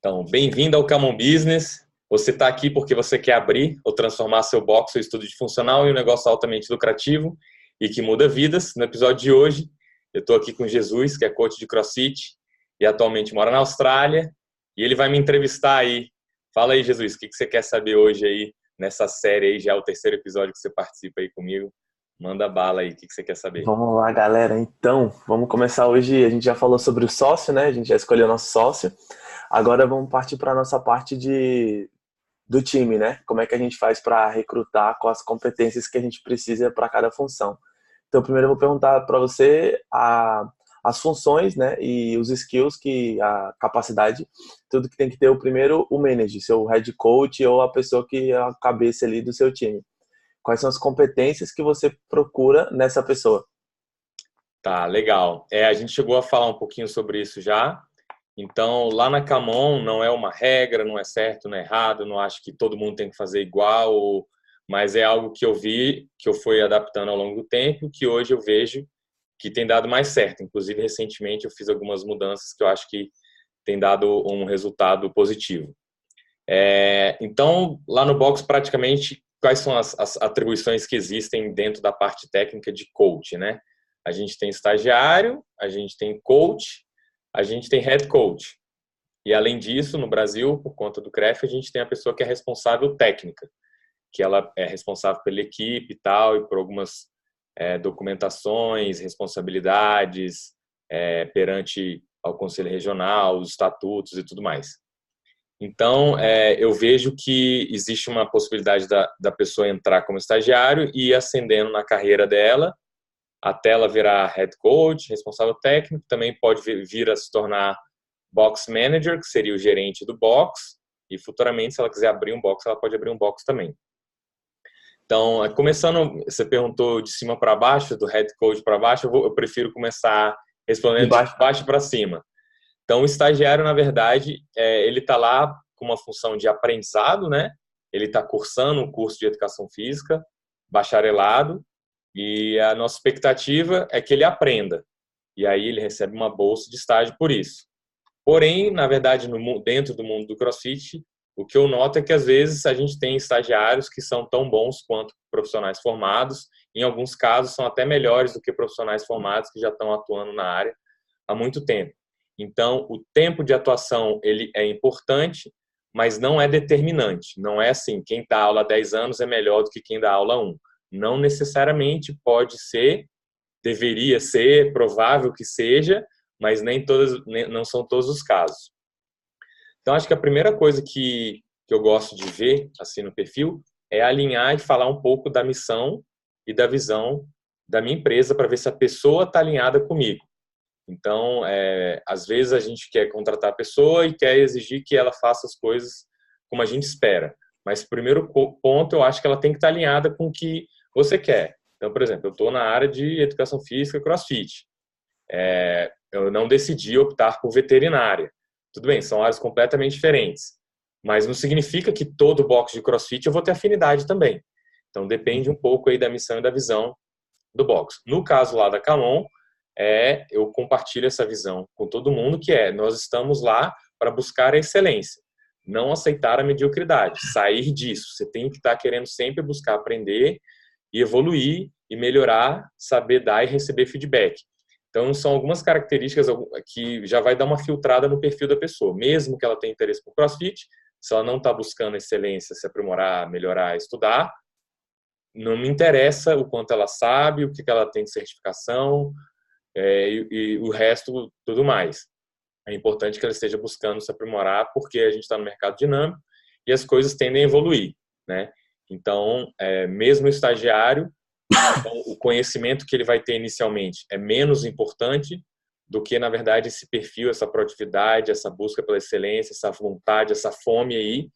Então, bem-vindo ao Camon Business. Você está aqui porque você quer abrir ou transformar seu box, seu estúdio de funcional em um negócio altamente lucrativo e que muda vidas. No episódio de hoje, eu estou aqui com Jesus, que é coach de CrossFit e atualmente mora na Austrália, e ele vai me entrevistar aí. Fala aí, Jesus, o que você quer saber hoje aí nessa série aí? Já é o terceiro episódio que você participa aí comigo. Manda bala aí, o que você quer saber? Vamos lá, galera. Então, vamos começar hoje. A gente já falou sobre o sócio, né? A gente já escolheu o nosso sócio. Agora vamos partir para a nossa parte do time, né? Como é que a gente faz para recrutar com as competências que a gente precisa para cada função. Então, primeiro eu vou perguntar para você as funções, né? E os skills, a capacidade, tudo que tem que ter o manager, seu head coach ou a pessoa que é a cabeça ali do seu time. Quais são as competências que você procura nessa pessoa? Tá, legal. A gente chegou a falar um pouquinho sobre isso já. Então, lá na Camon não é uma regra, não é certo, não é errado, não acho que todo mundo tem que fazer igual, mas é algo que eu vi, que eu fui adaptando ao longo do tempo, que hoje eu vejo que tem dado mais certo. Inclusive, recentemente eu fiz algumas mudanças que eu acho que tem dado um resultado positivo. Então, lá no box, praticamente, quais são as atribuições que existem dentro da parte técnica de coach, né? A gente tem estagiário, a gente tem coach, a gente tem head coach. E, além disso, no Brasil, por conta do CREF, a gente tem a pessoa que é responsável técnica, que ela é responsável pela equipe e tal, e por algumas documentações, responsabilidades perante ao Conselho Regional, os estatutos e tudo mais. Então, eu vejo que existe uma possibilidade da pessoa entrar como estagiário e ir ascendendo na carreira dela, até ela virar head coach, responsável técnico, também pode vir a se tornar box manager, que seria o gerente do box, e futuramente, se ela quiser abrir um box, ela pode abrir um box também. Então, começando, você perguntou de cima para baixo, do head coach para baixo, eu prefiro começar De respondendo de baixo. baixo para cima. Então, o estagiário, na verdade, ele está lá com uma função de aprendizado, né? Ele está cursando um curso de educação física, bacharelado, e a nossa expectativa é que ele aprenda. E aí ele recebe uma bolsa de estágio por isso. Porém, na verdade, dentro do mundo do CrossFit, o que eu noto é que às vezes a gente tem estagiários que são tão bons quanto profissionais formados, em alguns casos são até melhores do que profissionais formados que já estão atuando na área há muito tempo. Então, o tempo de atuação ele é importante, mas não é determinante. Não é assim, quem dá aula há 10 anos é melhor do que quem dá aula há 1. Não necessariamente pode ser, deveria ser, provável que seja, mas não são todos os casos. Então, acho que a primeira coisa que eu gosto de ver assim no perfil é alinhar e falar um pouco da missão e da visão da minha empresa para ver se a pessoa está alinhada comigo. Então, às vezes a gente quer contratar a pessoa e quer exigir que ela faça as coisas como a gente espera. Mas, o primeiro ponto, eu acho que ela tem que estar alinhada com o que você quer. Então, por exemplo, eu estou na área de educação física, CrossFit. Eu não decidi optar por veterinária. Tudo bem, são áreas completamente diferentes. Mas não significa que todo box de CrossFit eu vou ter afinidade também. Então, depende um pouco aí da missão e da visão do box. No caso lá da Camon, eu compartilho essa visão com todo mundo, que nós estamos lá para buscar a excelência, não aceitar a mediocridade, sair disso. Você tem que estar querendo sempre buscar aprender e evoluir e melhorar, saber dar e receber feedback. Então, são algumas características que já vai dar uma filtrada no perfil da pessoa. Mesmo que ela tenha interesse por CrossFit, se ela não está buscando excelência, se aprimorar, melhorar, estudar, não me interessa o quanto ela sabe, o que ela tem de certificação, e o resto, tudo mais. É importante que ela esteja buscando se aprimorar, porque a gente está no mercado dinâmico e as coisas tendem a evoluir, né? Então, mesmo o estagiário, então, o conhecimento que ele vai ter inicialmente é menos importante do que, na verdade, esse perfil, essa proatividade, essa busca pela excelência, essa vontade, essa fome aí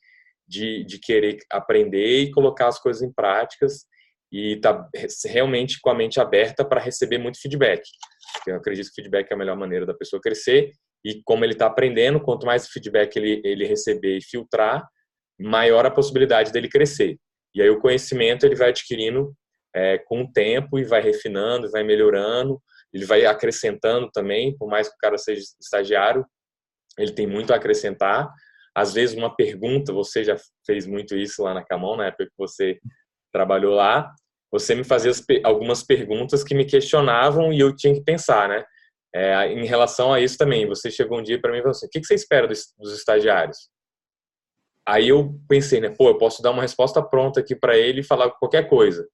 de querer aprender e colocar as coisas em práticas e tá realmente com a mente aberta para receber muito feedback. Eu acredito que o feedback é a melhor maneira da pessoa crescer, e como ele está aprendendo, quanto mais feedback ele receber e filtrar, maior a possibilidade dele crescer. E aí o conhecimento ele vai adquirindo com o tempo e vai refinando, vai melhorando, ele vai acrescentando também, por mais que o cara seja estagiário, ele tem muito a acrescentar, às vezes uma pergunta, você já fez muito isso lá na Camon, na época que você trabalhou lá, você me fazia algumas perguntas que me questionavam e eu tinha que pensar, né? Em relação a isso também, você chegou um dia para mim e falou assim, o que você espera dos estagiários? Aí eu pensei, né? Pô, eu posso dar uma resposta pronta aqui para ele e falar qualquer coisa.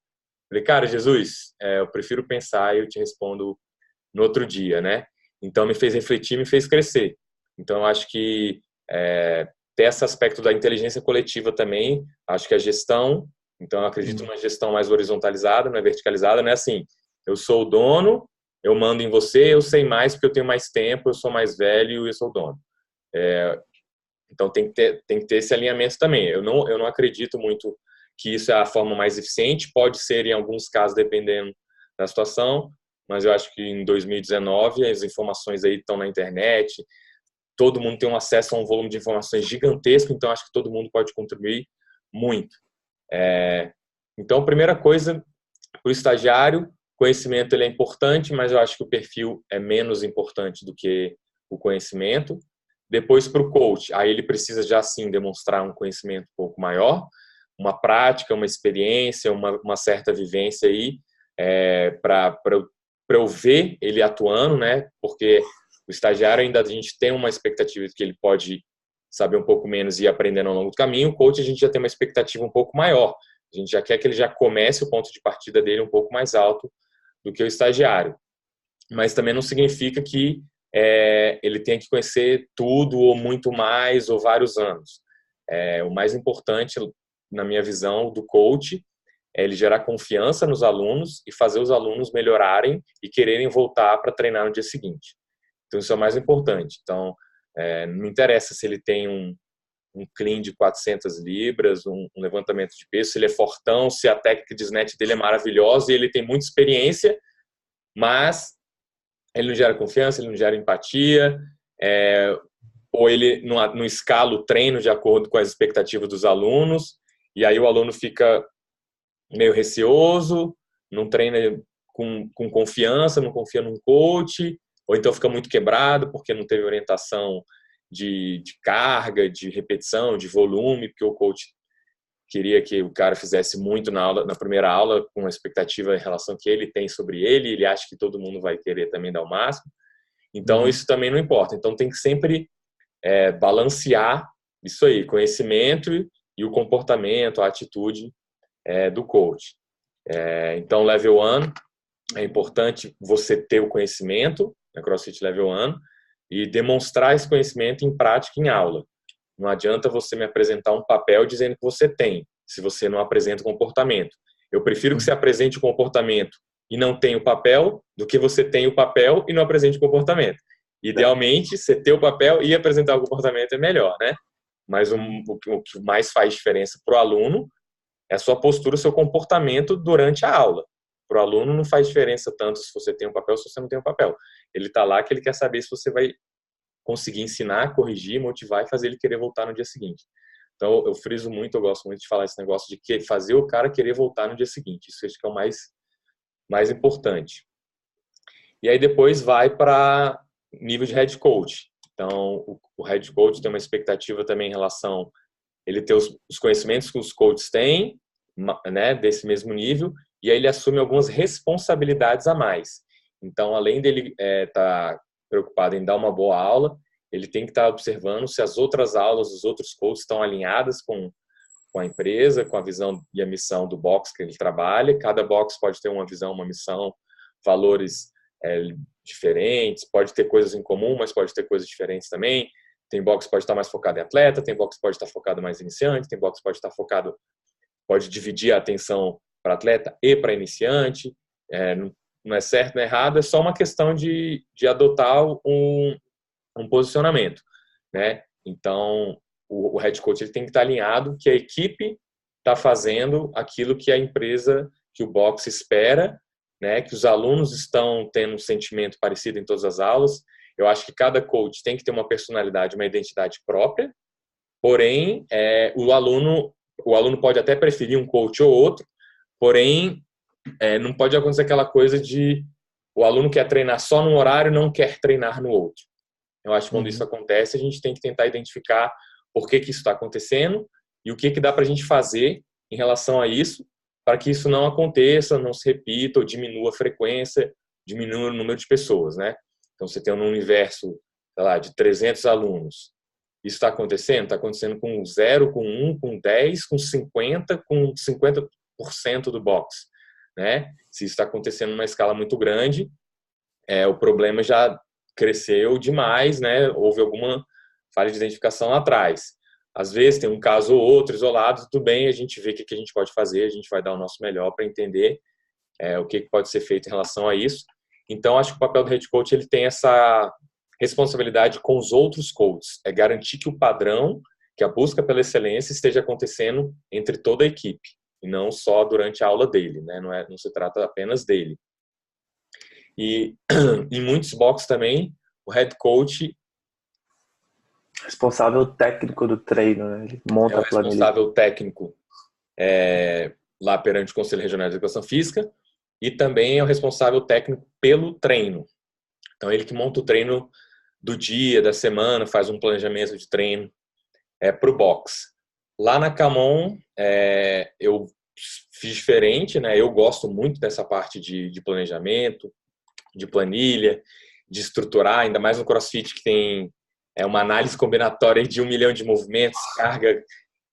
Falei, cara, Jesus, eu prefiro pensar e eu te respondo no outro dia, né? Então me fez refletir, me fez crescer. Então eu acho que ter esse aspecto da inteligência coletiva também, acho que a gestão, então eu acredito numa gestão mais horizontalizada, não é verticalizada, não é assim, eu sou o dono, eu mando em você, eu sei mais porque eu tenho mais tempo, eu sou mais velho e eu sou o dono. Então tem que ter esse alinhamento também. Eu não acredito muito que isso é a forma mais eficiente, pode ser em alguns casos, dependendo da situação, mas eu acho que em 2019 as informações aí estão na internet, todo mundo tem um acesso a um volume de informações gigantesco, então acho que todo mundo pode contribuir muito. Então, a primeira coisa, para o estagiário, conhecimento ele é importante, mas eu acho que o perfil é menos importante do que o conhecimento. Depois, para o coach, aí ele precisa já sim demonstrar um conhecimento um pouco maior, uma prática, uma experiência, uma certa vivência aí, para eu ver ele atuando, né? Porque o estagiário ainda a gente tem uma expectativa de que ele pode saber um pouco menos e ir aprendendo ao longo do caminho. O coach a gente já tem uma expectativa um pouco maior. A gente já quer que ele já comece o ponto de partida dele um pouco mais alto do que o estagiário. Mas também não significa que ele tenha que conhecer tudo ou muito mais ou vários anos. O mais importante, na minha visão, do coach é ele gerar confiança nos alunos e fazer os alunos melhorarem e quererem voltar para treinar no dia seguinte. Então, isso é o mais importante. Então, não me interessa se ele tem um clean de 400 libras, um levantamento de peso, se ele é fortão, se a técnica de snatch dele é maravilhosa e ele tem muita experiência, mas ele não gera confiança, ele não gera empatia, ou ele não escala o treino de acordo com as expectativas dos alunos, e aí o aluno fica meio receoso, não treina com confiança, não confia num coach, ou então fica muito quebrado porque não teve orientação de carga, de repetição, de volume, porque o coach queria que o cara fizesse muito na primeira aula, com a expectativa em relação que ele tem sobre ele acha que todo mundo vai querer também dar o máximo. Então, isso também não importa. Então, tem que sempre balancear isso aí, conhecimento e o comportamento, a atitude do coach. Então, Level 1, é importante você ter o conhecimento, na CrossFit Level 1, e demonstrar esse conhecimento em prática, em aula. Não adianta você me apresentar um papel dizendo que você tem, se você não apresenta o comportamento. Eu prefiro que você apresente o comportamento e não tenha o papel, do que você tenha o papel e não apresente o comportamento. Idealmente, você ter o papel e apresentar o comportamento é melhor, né? Mas o que mais faz diferença para o aluno é a sua postura, o seu comportamento durante a aula. Para o aluno não faz diferença tanto se você tem um papel ou se você não tem um papel. Ele está lá que ele quer saber se você vai conseguir ensinar, corrigir, motivar e fazer ele querer voltar no dia seguinte. Então, eu friso muito, eu gosto muito de falar esse negócio de fazer o cara querer voltar no dia seguinte. Isso acho que é o mais importante. E aí depois vai para nível de head coach. Então, o head coach tem uma expectativa também em relação ele ter os conhecimentos que os coaches têm, né, desse mesmo nível, e aí ele assume algumas responsabilidades a mais. Então, além dele estar preocupado em dar uma boa aula, ele tem que estar observando se as outras aulas, os outros coaches estão alinhadas com a empresa, com a visão e a missão do box que ele trabalha. Cada box pode ter uma visão, uma missão, valores diferentes, pode ter coisas em comum, mas pode ter coisas diferentes também. Tem box que pode estar mais focado em atleta, tem box que pode estar focado mais em iniciante, tem box que pode estar focado, pode dividir a atenção para atleta e para iniciante. Não é certo, não é errado, é só uma questão de adotar um posicionamento, né? Então, o head coach ele tem que estar alinhado que a equipe está fazendo aquilo que a empresa, que o box espera, né? Que os alunos estão tendo um sentimento parecido em todas as aulas. Eu acho que cada coach tem que ter uma personalidade, uma identidade própria, porém, o aluno pode até preferir um coach ou outro, porém, não pode acontecer aquela coisa de o aluno quer treinar só num horário e não quer treinar no outro. Eu acho que quando isso acontece, a gente tem que tentar identificar por que isso está acontecendo e o que dá para a gente fazer em relação a isso, para que isso não aconteça, não se repita ou diminua a frequência, diminua o número de pessoas, né? Então, você tem um universo, sei lá, de 300 alunos. Isso está acontecendo? Está acontecendo com 0, com 1, com 10, com 50% do box, né? Se isso está acontecendo numa escala muito grande, o problema já cresceu demais, né? Houve alguma falha de identificação lá atrás. Às vezes tem um caso ou outro isolado, tudo bem, a gente vê o que a gente pode fazer, a gente vai dar o nosso melhor para entender o que pode ser feito em relação a isso. Então, acho que o papel do head coach ele tem essa responsabilidade com os outros coaches, é garantir que o padrão, que a busca pela excelência esteja acontecendo entre toda a equipe, e não só durante a aula dele, né? Não se trata apenas dele. E em muitos boxes também, o head coach responsável técnico do treino, né? Ele monta a planilha. Responsável técnico lá perante o Conselho Regional de Educação Física e também é o responsável técnico pelo treino. Então, ele que monta o treino do dia, da semana, faz um planejamento de treino para o box. Lá na Camon, eu fiz diferente, né? Eu gosto muito dessa parte de planejamento, de planilha, de estruturar, ainda mais no CrossFit que tem uma análise combinatória de 1 milhão de movimentos, carga,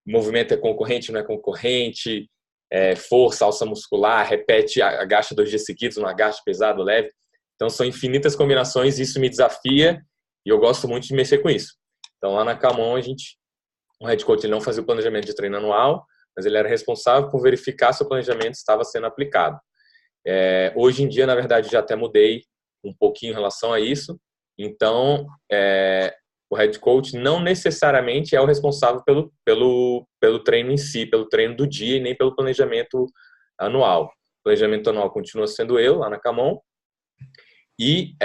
movimento é concorrente, não é concorrente, força, alça muscular, repete, agacha 2 dias seguidos, não agacha pesado, leve. Então, são infinitas combinações, isso me desafia e eu gosto muito de mexer com isso. Então, lá na Camon, o head coach ele não fazia o planejamento de treino anual, mas ele era responsável por verificar se o planejamento estava sendo aplicado. Hoje em dia, na verdade, já até mudei um pouquinho em relação a isso. Então, o head coach não necessariamente é o responsável pelo treino em si, pelo treino do dia e nem pelo planejamento anual. O planejamento anual continua sendo eu, lá na Camon. E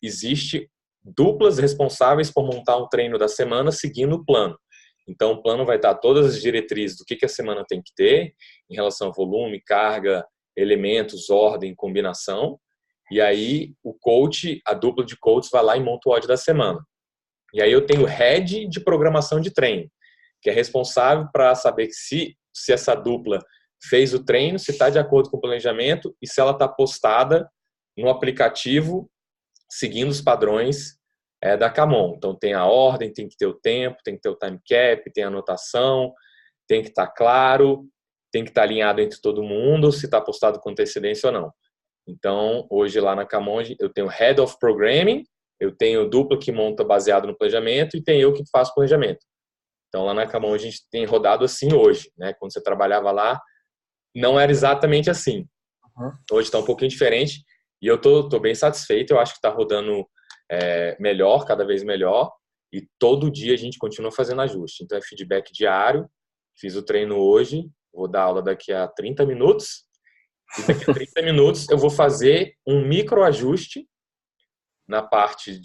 existe duplas responsáveis por montar um treino da semana seguindo o plano. Então, o plano vai estar todas as diretrizes do que a semana tem que ter em relação a volume, carga, elementos, ordem, combinação. E aí, o coach, a dupla de coaches vai lá e monta o WOD da semana. E aí, eu tenho o head de programação de treino, que é responsável para saber se essa dupla fez o treino, se está de acordo com o planejamento e se ela está postada no aplicativo seguindo os padrões da Camon. Então, tem a ordem, tem que ter o tempo, tem que ter o time cap, tem a anotação, tem que estar claro, tem que estar alinhado entre todo mundo, se está postado com antecedência ou não. Então, hoje lá na Camon, eu tenho Head of Programming, eu tenho dupla que monta baseado no planejamento e tem eu que faço planejamento. Então, lá na Camon, a gente tem rodado assim hoje, né? Quando você trabalhava lá, não era exatamente assim. Hoje está um pouquinho diferente e eu tô bem satisfeito. Eu acho que está rodando melhor, cada vez melhor. E todo dia a gente continua fazendo ajuste. Então, é feedback diário. Fiz o treino hoje, vou dar aula daqui a 30 minutos. E daqui a 30 minutos eu vou fazer um microajuste na parte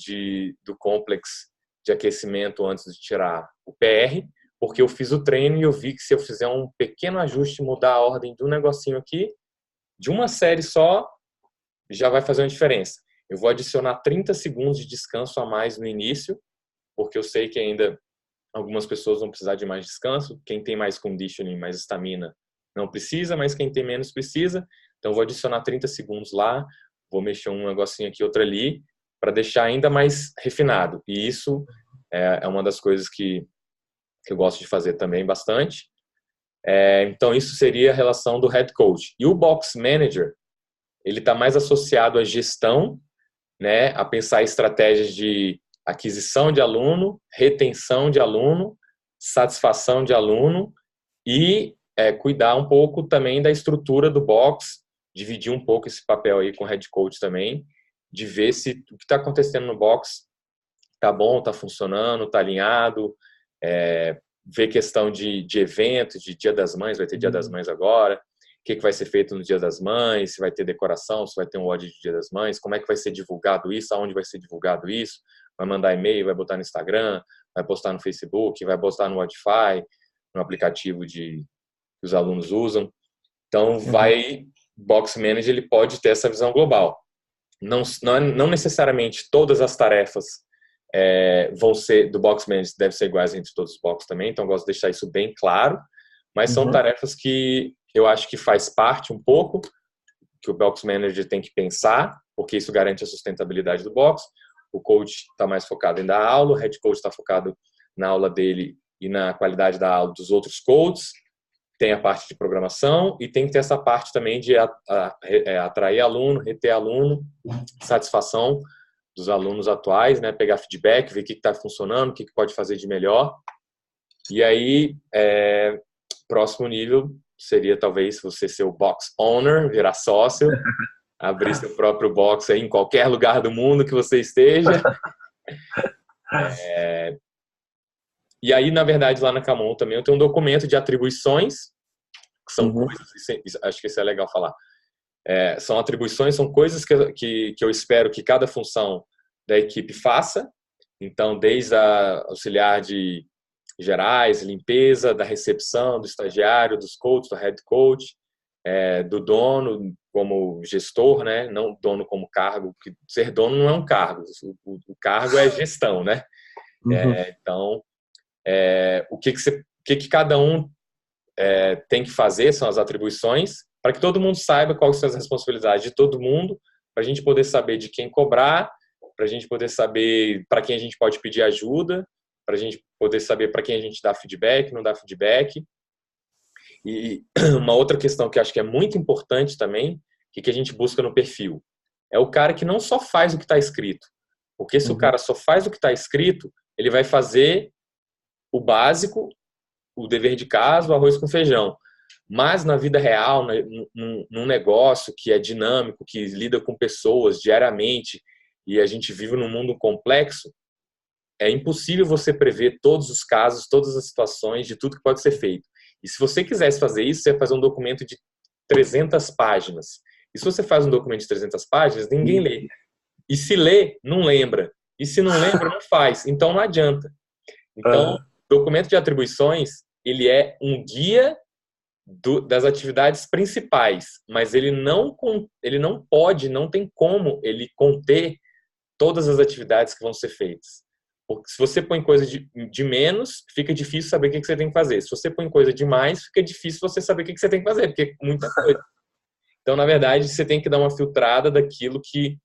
do complexo de aquecimento antes de tirar o PR, porque eu fiz o treino e eu vi que se eu fizer um pequeno ajuste, mudar a ordem de um negocinho aqui, de uma série só, já vai fazer uma diferença. Eu vou adicionar 30 segundos de descanso a mais no início, porque eu sei que ainda algumas pessoas vão precisar de mais descanso. Quem tem mais conditioning, mais estamina, não precisa, mas quem tem menos precisa. Então, eu vou adicionar 30 segundos lá, vou mexer um negocinho aqui, outro ali, para deixar ainda mais refinado. E isso é uma das coisas que eu gosto de fazer também bastante. Então, isso seria a relação do head coach. E o box manager, ele está mais associado à gestão, né, a pensar estratégias de aquisição de aluno, retenção de aluno, satisfação de aluno e cuidar um pouco também da estrutura do box, dividir um pouco esse papel aí com o head coach também, de ver se o que está acontecendo no box está bom, está funcionando, está alinhado, ver questão de eventos, de Dia das Mães, vai ter Dia das Mães agora, o que vai ser feito no Dia das Mães, se vai ter decoração, se vai ter um WOD de Dia das Mães, como é que vai ser divulgado isso, aonde vai ser divulgado isso, vai mandar e-mail, vai botar no Instagram, vai postar no Facebook, vai postar no Spotify, no aplicativo que os alunos usam. Então, Box Manager ele pode ter essa visão global. Não necessariamente todas as tarefas vão ser, do Box Manager, deve ser iguais entre todos os box também, então eu gosto de deixar isso bem claro, mas são tarefas que eu acho que faz parte um pouco, que o Box Manager tem que pensar, porque isso garante a sustentabilidade do box. O coach está mais focado em dar aula, o head coach está focado na aula dele e na qualidade da aula dos outros coaches. Tem a parte de programação e tem que ter essa parte também de atrair aluno, reter aluno, satisfação dos alunos atuais, né? Pegar feedback, ver o que está funcionando, o que pode fazer de melhor. E aí, próximo nível seria talvez você ser o box owner, virar sócio, abrir seu próprio box aí em qualquer lugar do mundo que você esteja. E aí, na verdade, lá na Camon também eu tenho um documento de atribuições, que são coisas, acho que isso é legal falar. São atribuições, são coisas que eu espero que cada função da equipe faça. Então, desde a auxiliar de gerais, limpeza, da recepção, do estagiário, dos coaches, do head coach, do dono como gestor, né? Não dono como cargo, que ser dono não é um cargo, o cargo é gestão, né? Então, o que cada um tem que fazer são as atribuições, para que todo mundo saiba quais são as responsabilidades de todo mundo, para a gente poder saber de quem cobrar, para a gente poder saber para quem a gente pode pedir ajuda, para a gente poder saber para quem a gente dá feedback, não dá feedback. E uma outra questão que eu acho que é muito importante também, que a gente busca no perfil, é o cara que não só faz o que está escrito, porque se o cara só faz o que está escrito, ele vai fazer o básico, o dever de casa, o arroz com feijão. Mas na vida real, num negócio que é dinâmico, que lida com pessoas diariamente, e a gente vive num mundo complexo, é impossível você prever todos os casos, todas as situações, de tudo que pode ser feito. E se você quisesse fazer isso, você ia fazer um documento de 300 páginas. E se você faz um documento de 300 páginas, ninguém lê. E se lê, não lembra. E se não lembra, não faz. Então não adianta. Então, documento de atribuições, ele é um guia das atividades principais, mas ele não pode, não tem como ele conter todas as atividades que vão ser feitas. Porque se você põe coisa de menos, fica difícil saber o que você tem que fazer. Se você põe coisa de mais, fica difícil você saber o que você tem que fazer, porque é muita coisa. Então, na verdade, você tem que dar uma filtrada daquilo que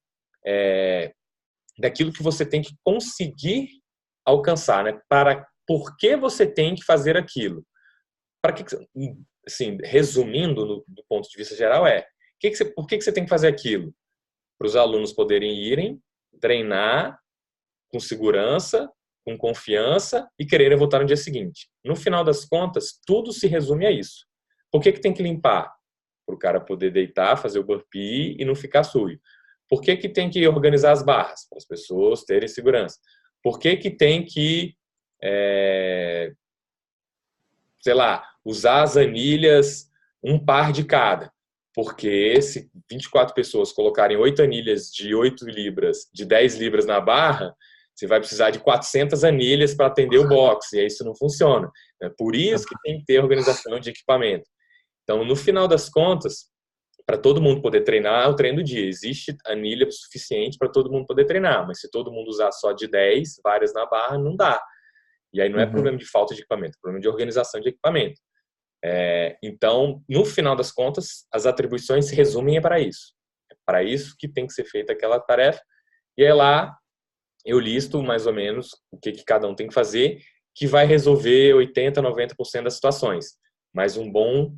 você tem que conseguir alcançar, né? Por que você tem que fazer aquilo? Para que, assim, resumindo do ponto de vista geral, por que você tem que fazer aquilo? Para os alunos poderem irem, treinar com segurança, com confiança e quererem voltar no dia seguinte. No final das contas, tudo se resume a isso. Por que tem que limpar? Para o cara poder deitar, fazer o burpee e não ficar sujo. Por que tem que organizar as barras? Para as pessoas terem segurança. Por que tem que, sei lá, usar as anilhas, um par de cada? Porque se 24 pessoas colocarem 8 anilhas de 8 libras, de 10 libras na barra, você vai precisar de 400 anilhas para atender o box, e aí isso não funciona. É por isso que tem que ter organização de equipamento. Então, no final das contas, para todo mundo poder treinar, é o treino do dia. Existe anilha suficiente para todo mundo poder treinar, mas se todo mundo usar só de 10, várias na barra, não dá. E aí não é problema de falta de equipamento, é problema de organização de equipamento. Então, no final das contas, as atribuições se resumem para isso. É para isso que tem que ser feita aquela tarefa. E aí lá eu listo mais ou menos o que cada um tem que fazer, que vai resolver 80%, 90% das situações. Mas um bom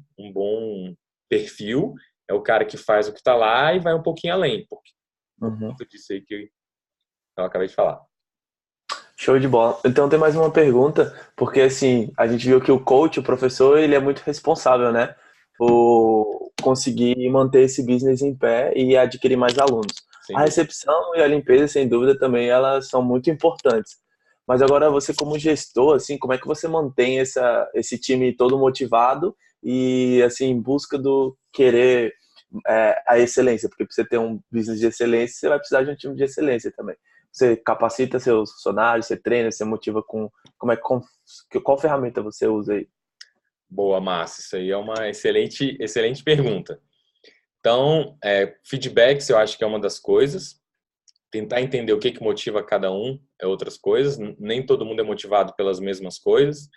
perfil é o cara que faz o que está lá e vai um pouquinho além. Por conta disso aí que eu acabei de falar. Show de bola. Então tem mais uma pergunta, porque assim, a gente viu que o coach, o professor, ele é muito responsável, né? Por conseguir manter esse business em pé e adquirir mais alunos. A recepção e a limpeza, sem dúvida, também elas são muito importantes. Mas agora você como gestor, assim, como é que você mantém esse time todo motivado e assim, em busca do querer a excelência? Porque para você ter um business de excelência, você vai precisar de um time de excelência também. Você capacita seus funcionários, você treina, você motiva qual ferramenta você usa aí? Boa, Márcia. Isso aí é uma excelente pergunta. Então, feedbacks eu acho que é uma das coisas. Tentar entender o que motiva cada um. outras coisas. Nem todo mundo é motivado pelas mesmas coisas.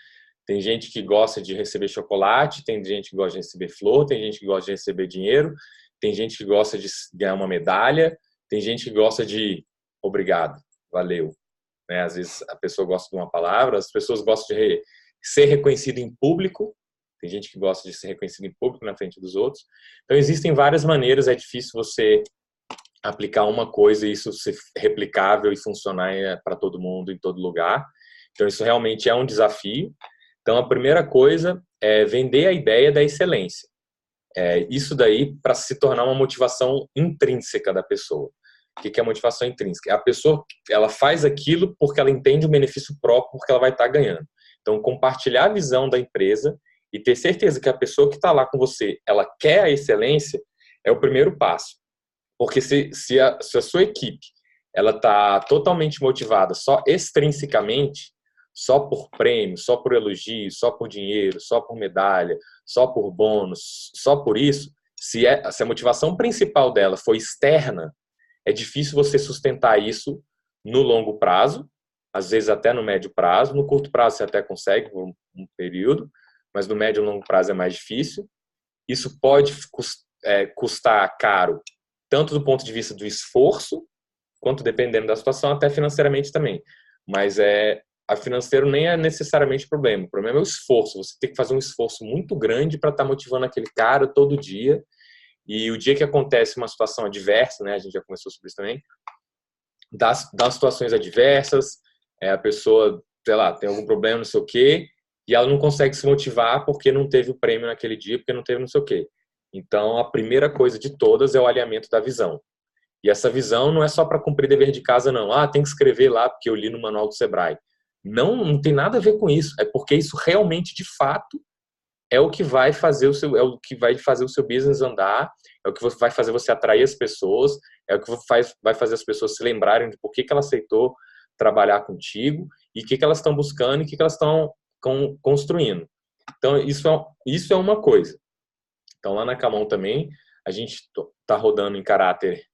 Tem gente que gosta de receber chocolate, tem gente que gosta de receber flor, tem gente que gosta de receber dinheiro, tem gente que gosta de ganhar uma medalha, tem gente que gosta de obrigado, valeu. Né? Às vezes a pessoa gosta de uma palavra, as pessoas gostam de ser reconhecido em público, tem gente que gosta de ser reconhecido em público na frente dos outros. Então existem várias maneiras, é difícil você aplicar uma coisa e isso ser replicável e funcionar para todo mundo, em todo lugar. Então isso realmente é um desafio. Então a primeira coisa é vender a ideia da excelência. Isso daí para se tornar uma motivação intrínseca da pessoa. O que é motivação intrínseca? A pessoa, ela faz aquilo porque ela entende o benefício próprio, porque ela vai estar ganhando. Então, compartilhar a visão da empresa e ter certeza que a pessoa que está lá com você, ela quer a excelência, é o primeiro passo. Porque se a sua equipe ela está totalmente motivada só extrinsecamente, só por prêmio, só por elogio, só por dinheiro, só por medalha, só por bônus, só por isso, se a motivação principal dela for externa, é difícil você sustentar isso no longo prazo, às vezes até no médio prazo. No curto prazo você até consegue por um período, mas no médio e longo prazo é mais difícil. Isso pode custar caro, tanto do ponto de vista do esforço, quanto, dependendo da situação, até financeiramente também. Mas a financeiro nem é necessariamente o problema é o esforço. Você tem que fazer um esforço muito grande para estar motivando aquele cara todo dia. E o dia que acontece uma situação adversa, né, a gente já conversou sobre isso também, das situações adversas, a pessoa, sei lá, tem algum problema, não sei o quê, e ela não consegue se motivar porque não teve o prêmio naquele dia, porque não teve não sei o quê. Então, a primeira coisa de todas é o alinhamento da visão. E essa visão não é só para cumprir dever de casa, não. Ah, tem que escrever lá porque eu li no manual do Sebrae. Não tem nada a ver com isso. É porque isso realmente, de fato, é o que vai fazer o seu business andar, é o que vai fazer você atrair as pessoas, é o que vai fazer as pessoas se lembrarem de por que ela aceitou trabalhar contigo e o que elas estão buscando e o que elas estão construindo. Então, isso é uma coisa. Então, lá na Camon também, a gente está rodando em caráter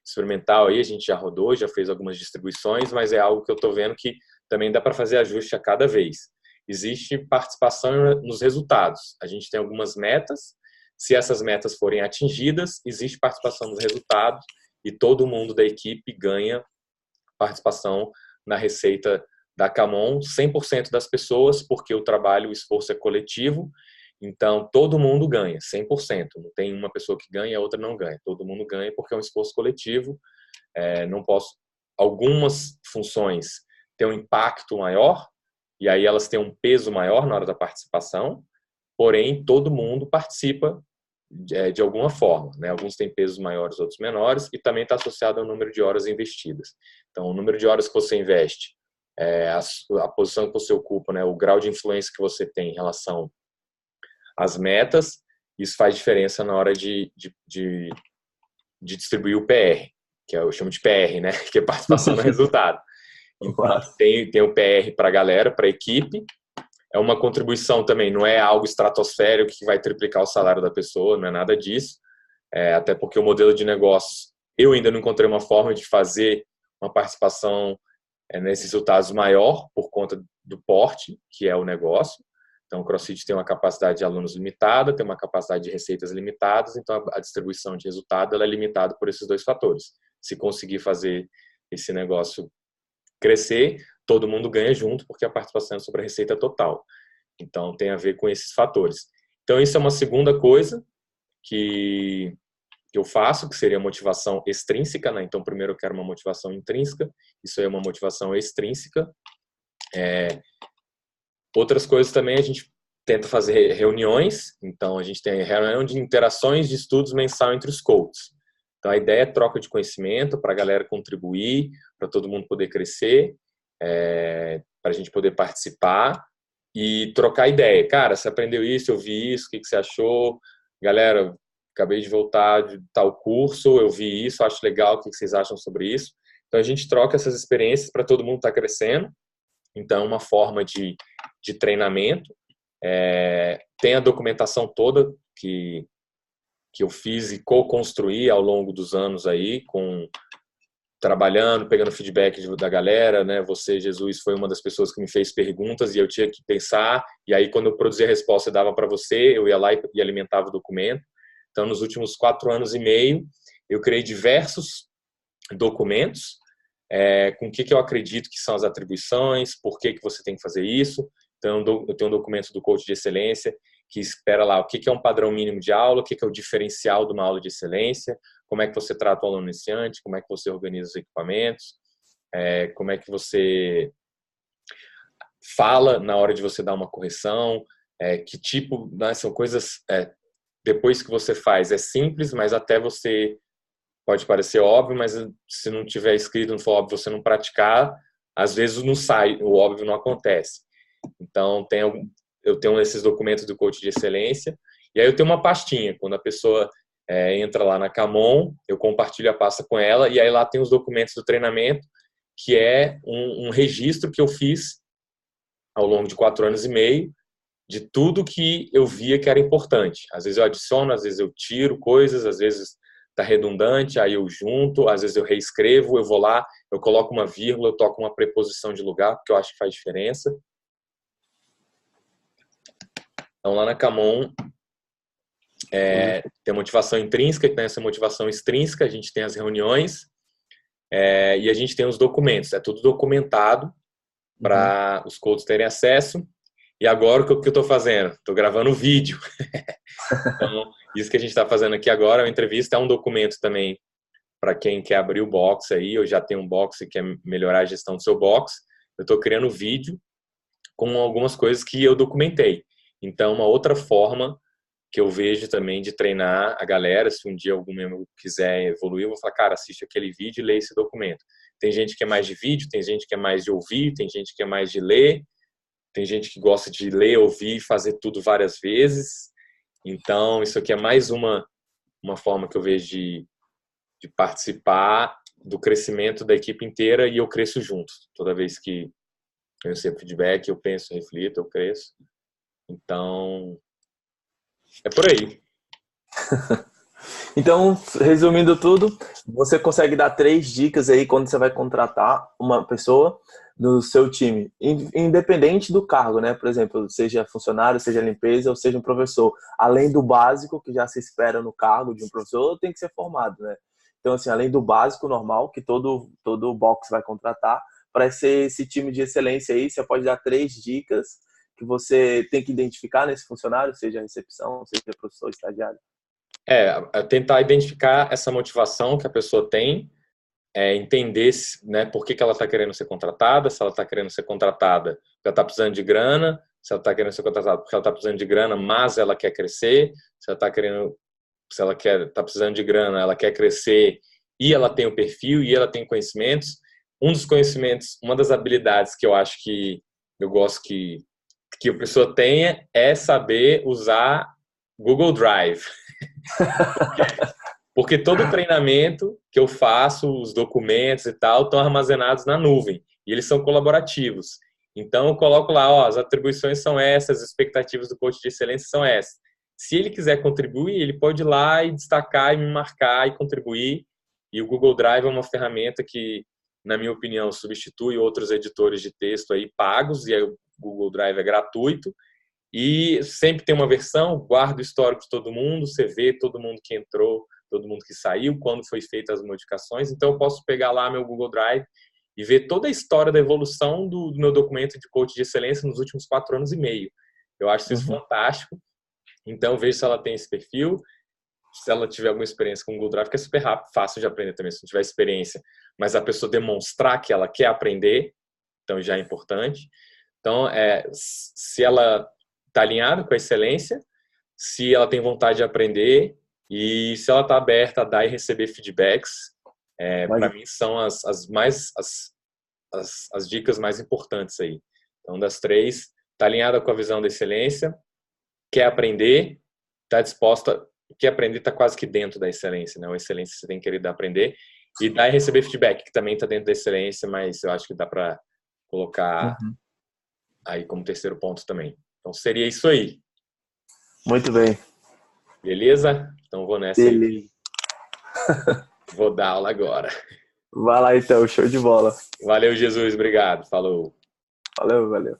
experimental, aí a gente já rodou, já fez algumas distribuições, mas é algo que eu estou vendo que também dá para fazer ajuste a cada vez. Existe participação nos resultados. A gente tem algumas metas. Se essas metas forem atingidas, existe participação nos resultados e todo mundo da equipe ganha participação na receita da Camon, 100% das pessoas, porque o trabalho, o esforço é coletivo. Então, todo mundo ganha, 100%. Não tem uma pessoa que ganha e a outra não ganha. Todo mundo ganha porque é um esforço coletivo. Não posso... Algumas funções têm um impacto maior, e aí elas têm um peso maior na hora da participação, porém todo mundo participa de alguma forma, né? Alguns têm pesos maiores, outros menores, e também está associado ao número de horas investidas. Então, o número de horas que você investe, a posição que você ocupa, né? O grau de influência que você tem em relação às metas, isso faz diferença na hora de distribuir o PR, que eu chamo de PR, né? Que é participação no resultado. Então, tem o PR para a galera, para a equipe. É uma contribuição também, não é algo estratosférico que vai triplicar o salário da pessoa, não é nada disso. Até porque o modelo de negócio, eu ainda não encontrei uma forma de fazer uma participação nesses resultados maior por conta do porte, que é o negócio. Então, o CrossFit tem uma capacidade de alunos limitada, tem uma capacidade de receitas limitadas, então a distribuição de resultado ela é limitada por esses dois fatores. Se conseguir fazer esse negócio crescer, todo mundo ganha junto, porque a participação é sobre a receita total. Então, tem a ver com esses fatores. Então, isso é uma segunda coisa que eu faço, que seria a motivação extrínseca, né? Então, primeiro eu quero uma motivação intrínseca, isso aí é uma motivação extrínseca. Outras coisas também a gente tenta fazer reuniões, então a gente tem reunião de interações de estudos mensal entre os coaches. Então, a ideia é troca de conhecimento para a galera contribuir, para todo mundo poder crescer, para a gente poder participar e trocar ideia. Cara, você aprendeu isso, eu vi isso, o que você achou? Galera, acabei de voltar de tal curso, eu vi isso, acho legal, o que vocês acham sobre isso? Então, a gente troca essas experiências para todo mundo estar crescendo. Então, uma forma de treinamento. Tem a documentação toda que eu fiz e co-construí ao longo dos anos aí, trabalhando, pegando feedback da galera, né? Você, Jesus, foi uma das pessoas que me fez perguntas e eu tinha que pensar. E aí, quando eu produzia a resposta, eu dava para você, eu ia lá e alimentava o documento. Então, nos últimos 4 anos e meio, eu criei diversos documentos com o que eu acredito que são as atribuições, por que você tem que fazer isso. Então, eu tenho um documento do coach de excelência que espera lá o que é um padrão mínimo de aula, o que é o diferencial de uma aula de excelência, como é que você trata o aluno iniciante, como é que você organiza os equipamentos, como é que você fala na hora de você dar uma correção, que tipo, né, são coisas, depois que você faz, é simples, mas até você pode parecer óbvio, mas se não tiver escrito, não for óbvio, você não praticar, às vezes não sai, o óbvio não acontece. Então, eu tenho esses documentos do coach de excelência, e aí eu tenho uma pastinha, quando a pessoa entra lá na Camon, eu compartilho a pasta com ela, e aí lá tem os documentos do treinamento, que é um registro que eu fiz ao longo de 4 anos e meio, de tudo que eu via que era importante. Às vezes eu adiciono, às vezes eu tiro coisas, às vezes está redundante, aí eu junto, às vezes eu reescrevo, eu vou lá, eu coloco uma vírgula, eu toco uma preposição de lugar, porque eu acho que faz diferença. Então, lá na Camon, tem a motivação intrínseca, tem essa motivação extrínseca, a gente tem as reuniões e a gente tem os documentos. É tudo documentado para os coaches terem acesso. E agora, o que eu estou fazendo? Estou gravando vídeo. Então, isso que a gente está fazendo aqui agora, a entrevista é um documento também para quem quer abrir o box aí, eu já tenho um box e quer melhorar a gestão do seu box. Eu estou criando vídeo com algumas coisas que eu documentei. Então, uma outra forma que eu vejo também de treinar a galera, se um dia algum membro quiser evoluir, eu vou falar, cara, assiste aquele vídeo e lê esse documento. Tem gente que é mais de vídeo, tem gente que é mais de ouvir, tem gente que é mais de ler, tem gente que gosta de ler, ouvir e fazer tudo várias vezes. Então, isso aqui é mais uma forma que eu vejo de participar do crescimento da equipe inteira e eu cresço junto. Toda vez que eu recebo feedback, eu penso, reflito, eu cresço. Então, é por aí. Então, resumindo tudo, você consegue dar 3 dicas aí quando você vai contratar uma pessoa no seu time, independente do cargo, né? Por exemplo, seja funcionário, seja limpeza ou seja um professor. Além do básico que já se espera no cargo de um professor, tem que ser formado, né? Então, assim, além do básico normal que todo box vai contratar, para ser esse time de excelência aí, você pode dar 3 dicas que você tem que identificar nesse funcionário, seja recepção, seja professor, estagiário. Tentar identificar essa motivação que a pessoa tem, entender né, por que ela está querendo ser contratada, se ela está querendo ser contratada porque ela está precisando de grana, se ela está querendo ser contratada porque ela está precisando de grana, mas ela quer crescer, se ela está precisando de grana, ela quer crescer e ela tem o perfil e ela tem conhecimentos. Um dos conhecimentos, uma das habilidades que eu acho que eu gosto que a pessoa tenha é saber usar Google Drive. Porque todo treinamento que eu faço, os documentos e tal, estão armazenados na nuvem. E eles são colaborativos. Então, eu coloco lá, as atribuições são essas, as expectativas do coach de excelência são essas. Se ele quiser contribuir, ele pode ir lá e destacar e me marcar e contribuir. E o Google Drive é uma ferramenta que, na minha opinião, substitui outros editores de texto aí pagos. E aí o Google Drive é gratuito. E sempre tem uma versão, guarda o histórico de todo mundo, você vê todo mundo que entrou, todo mundo que saiu, quando foi feitas as modificações. Então, eu posso pegar lá meu Google Drive e ver toda a história da evolução do meu documento de coach de excelência nos últimos 4 anos e meio. Eu acho isso fantástico. Então, eu vejo se ela tem esse perfil, se ela tiver alguma experiência com o Google Drive, que é super rápido, fácil de aprender também, se não tiver experiência. Mas a pessoa demonstrar que ela quer aprender, então já é importante. Então, se ela está alinhada com a excelência, se ela tem vontade de aprender e se ela está aberta a dar e receber feedbacks, para mim são as dicas mais importantes aí. Então, das 3, está alinhada com a visão da excelência, quer aprender, está disposta, quer aprender, está quase que dentro da excelência, né? A excelência você tem querido aprender e dar e receber feedback, que também está dentro da excelência, mas eu acho que dá para colocar aí como terceiro ponto também. Então, seria isso aí. Muito bem. Beleza? Então, vou nessa aí. Vou dar aula agora. Vai lá então, show de bola. Valeu, Jesus. Obrigado. Falou. Valeu, valeu.